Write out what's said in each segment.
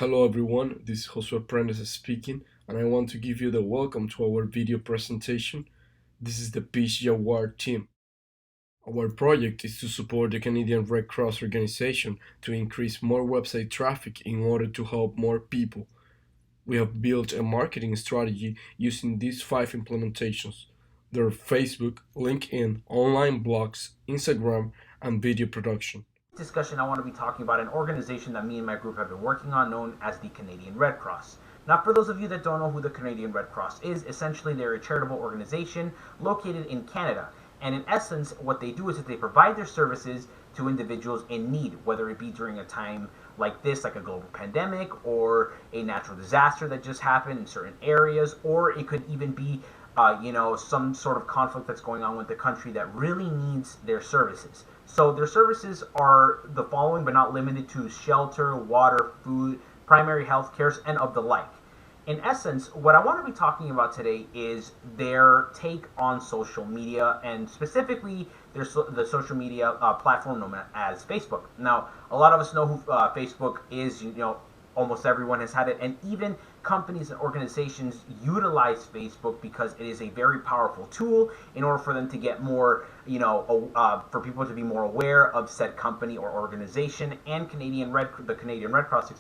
Hello everyone, this is Josué Prendes speaking, and I want to give you the welcome to our video presentation. This is the Peace Jaguar team. Our project is to support the Canadian Red Cross organization to increase more website traffic in order to help more people. We have built a marketing strategy using these five implementations. They're Facebook, LinkedIn, online blogs, Instagram, and video production. Discussion, I want to be talking about an organization that me and my group have been working on known as the Canadian Red Cross. Now, for those of you that don't know who the Canadian Red Cross is, essentially they're a charitable organization located in Canada. And in essence, what they do is that they provide their services to individuals in need, whether it be during a time like this, like a global pandemic, or a natural disaster that just happened in certain areas, or it could even be some sort of conflict that's going on with the country that really needs their services. So their services are the following, but not limited to shelter, water, food, primary health care, and of the like. In essence, what I want to be talking about today is their take on social media, and specifically the social media platform known as Facebook. Now, a lot of us know who Facebook is. Almost everyone has had it, and even companies and organizations utilize Facebook because it is a very powerful tool in order for them to get more, for people to be more aware of said company or organization. And the Canadian Red Cross,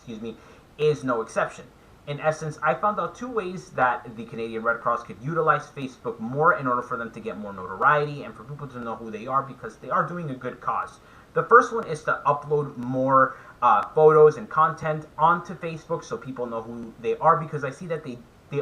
is no exception. In essence, I found out two ways that the Canadian Red Cross could utilize Facebook more in order for them to get more notoriety and for people to know who they are because they are doing a good cause. The first one is to upload more photos and content onto Facebook so people know who they are, because I see that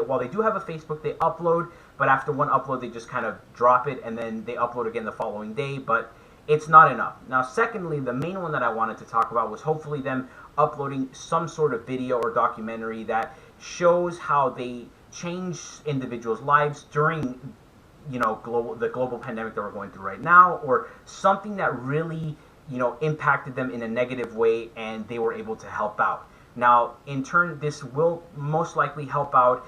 while they do have a Facebook, they upload, but after one upload they just kind of drop it and then they upload again the following day, but it's not enough. Now, secondly, the main one that I wanted to talk about was hopefully them uploading some sort of video or documentary that shows how they change individuals' lives during the global pandemic that we're going through right now, or something that really impacted them in a negative way and they were able to help out. Now, in turn, this will most likely help out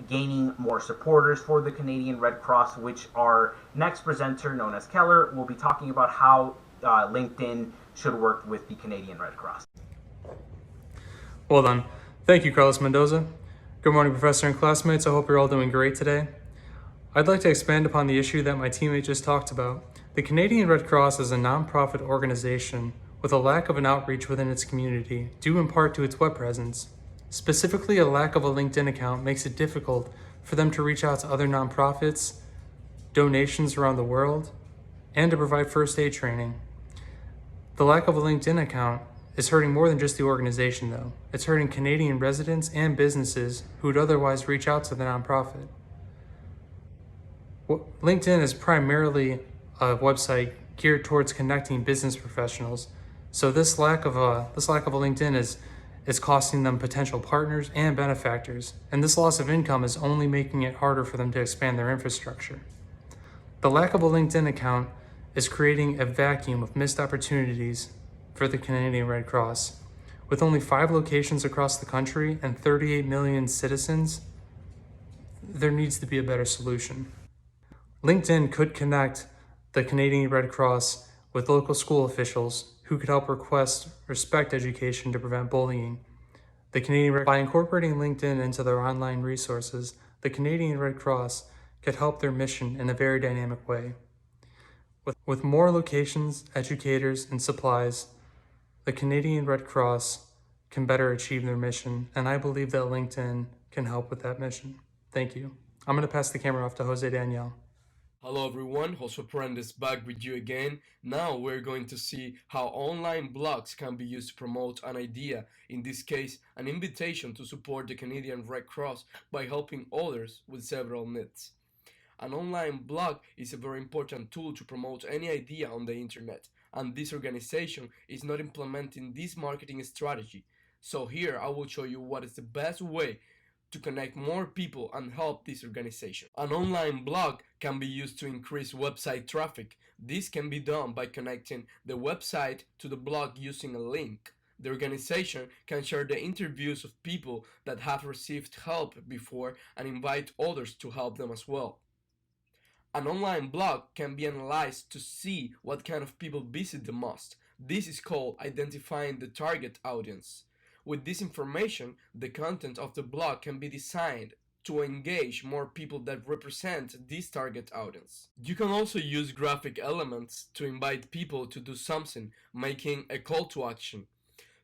gaining more supporters for the Canadian Red Cross, which our next presenter, known as Keller, will be talking about how LinkedIn should work with the Canadian Red Cross. Well done. Thank you, Carlos Mendoza. Good morning, Professor and classmates. I hope you're all doing great today. I'd like to expand upon the issue that my teammate just talked about. The Canadian Red Cross is a nonprofit organization with a lack of an outreach within its community, due in part to its web presence. Specifically, a lack of a LinkedIn account makes it difficult for them to reach out to other nonprofits, donations around the world, and to provide first aid training. The lack of a LinkedIn account is hurting more than just the organization, though. It's hurting Canadian residents and businesses who would otherwise reach out to the nonprofit. LinkedIn is primarily a website geared towards connecting business professionals. So this lack of a LinkedIn is costing them potential partners and benefactors, and this loss of income is only making it harder for them to expand their infrastructure. The lack of a LinkedIn account is creating a vacuum of missed opportunities for the Canadian Red Cross. With only 5 locations across the country and 38 million citizens, there needs to be a better solution. LinkedIn could connect the Canadian Red Cross with local school officials who could help request respect education to prevent bullying. By incorporating LinkedIn into their online resources, the Canadian Red Cross could help their mission in a very dynamic way. With more locations, educators, and supplies, the Canadian Red Cross can better achieve their mission, and I believe that LinkedIn can help with that mission. Thank you. I'm going to pass the camera off to Jose Daniel. Hello everyone, Josué Prendes back with you again. Now we're going to see how online blogs can be used to promote an idea, in this case an invitation to support the Canadian Red Cross by helping others with several needs. An online blog is a very important tool to promote any idea on the internet, and this organization is not implementing this marketing strategy. So here I will show you what is the best way to connect more people and help this organization. An online blog can be used to increase website traffic. This can be done by connecting the website to the blog using a link. The organization can share the interviews of people that have received help before and invite others to help them as well. An online blog can be analyzed to see what kind of people visit the most. This is called identifying the target audience. With this information, the content of the blog can be designed to engage more people that represent this target audience. You can also use graphic elements to invite people to do something, making a call to action,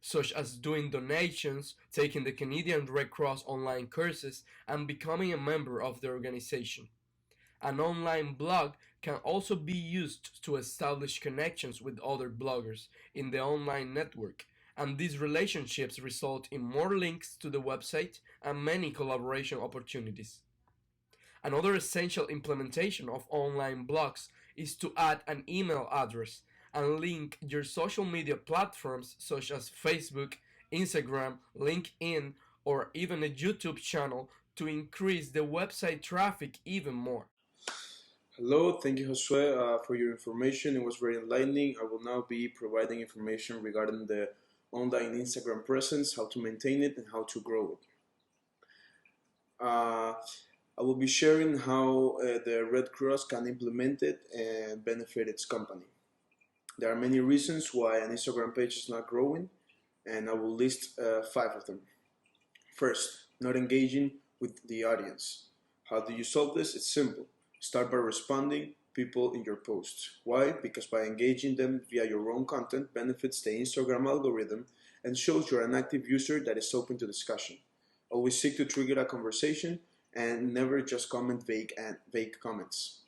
such as doing donations, taking the Canadian Red Cross online courses, and becoming a member of the organization. An online blog can also be used to establish connections with other bloggers in the online network, and these relationships result in more links to the website and many collaboration opportunities. Another essential implementation of online blogs is to add an email address and link your social media platforms such as Facebook, Instagram, LinkedIn, or even a YouTube channel to increase the website traffic even more. Hello, thank you, Josue, for your information. It was very enlightening. I will now be providing information regarding the online Instagram presence, how to maintain it, and how to grow it. I will be sharing how the Red Cross can implement it and benefit its company. There are many reasons why an Instagram page is not growing, and I will list 5 of them. First, not engaging with the audience. How do you solve this? It's simple. Start by responding people in your posts. Why? Because by engaging them via your own content benefits the Instagram algorithm and shows you're an active user that is open to discussion. Always seek to trigger a conversation and never just comment vague comments.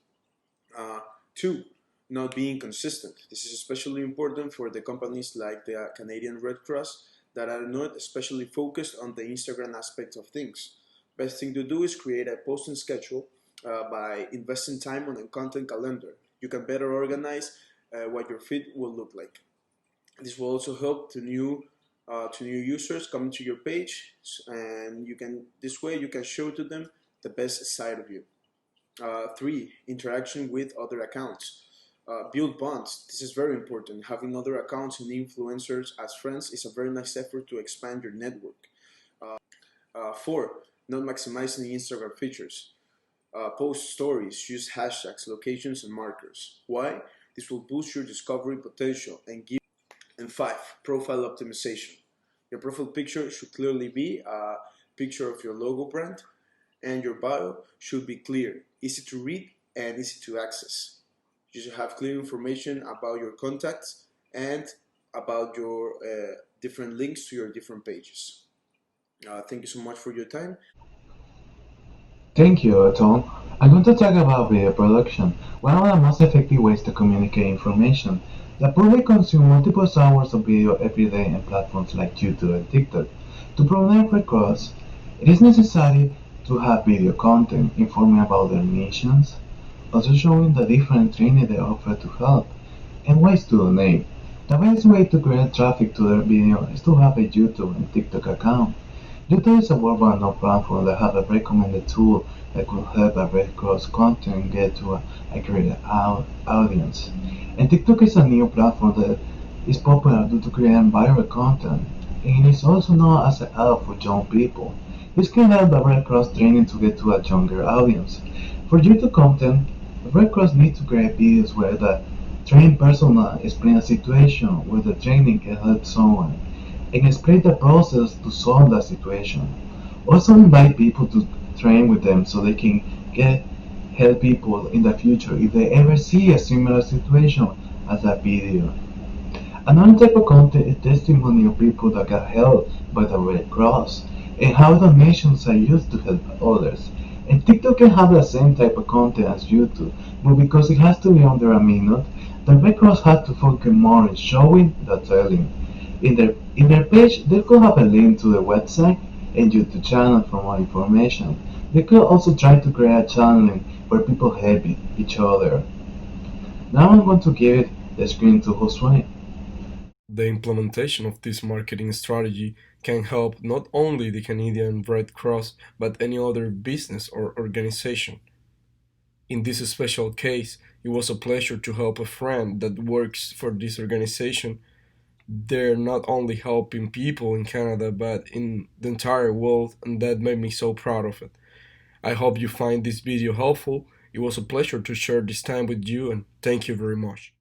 2. Not being consistent. This is especially important for the companies like the Canadian Red Cross that are not especially focused on the Instagram aspect of things. Best thing to do is create a posting schedule by investing time on a content calendar. You can better organize what your feed will look like. This will also help to new users coming to your page, and this way you can show to them the best side of you. 3. Interaction with other accounts. Build bonds. This is very important. Having other accounts and influencers as friends is a very nice effort to expand your network. 4. Not maximizing the Instagram features. Post stories, use hashtags, locations, and markers. Why? This will boost your discovery potential and give. And 5. Profile optimization. Your profile picture should clearly be a picture of your logo brand, and your bio should be clear, easy to read, and easy to access. You should have clear information about your contacts and about your different links to your different pages. Thank you so much for your time. Thank you, Tom. I'm going to talk about video production, one of the most effective ways to communicate information. The public consumes multiple hours of video every day on platforms like YouTube and TikTok. To promote Red Cross, it is necessary to have video content informing about their missions, also showing the different training they offer to help, and ways to donate. The best way to create traffic to their video is to have a YouTube and TikTok account. YouTube is a world-renowned platform that has a recommended tool that could help a Red Cross content get to a greater audience. And TikTok is a new platform that is popular due to creating viral content, and it is also known as an app for young people. This can help the Red Cross training to get to a younger audience. For YouTube content, the Red Cross needs to create videos where the trained personnel explain a situation where the training can help someone, and explain the process to solve the situation. Also invite people to train with them so they can help people in the future if they ever see a similar situation as that video. Another type of content is testimony of people that got helped by the Red Cross and how donations are used to help others. And TikTok can have the same type of content as YouTube, but because it has to be under a minute, the Red Cross has to focus more on showing than telling. In their page, they could have a link to the website and YouTube channel for more information. They could also try to create a channel where people help each other. Now I'm going to give the screen to Josue. The implementation of this marketing strategy can help not only the Canadian Red Cross but any other business or organization. In this special case, it was a pleasure to help a friend that works for this organization. They're not only helping people in Canada but in the entire world, and that made me so proud of it. I hope you find this video helpful. It was a pleasure to share this time with you, and thank you very much.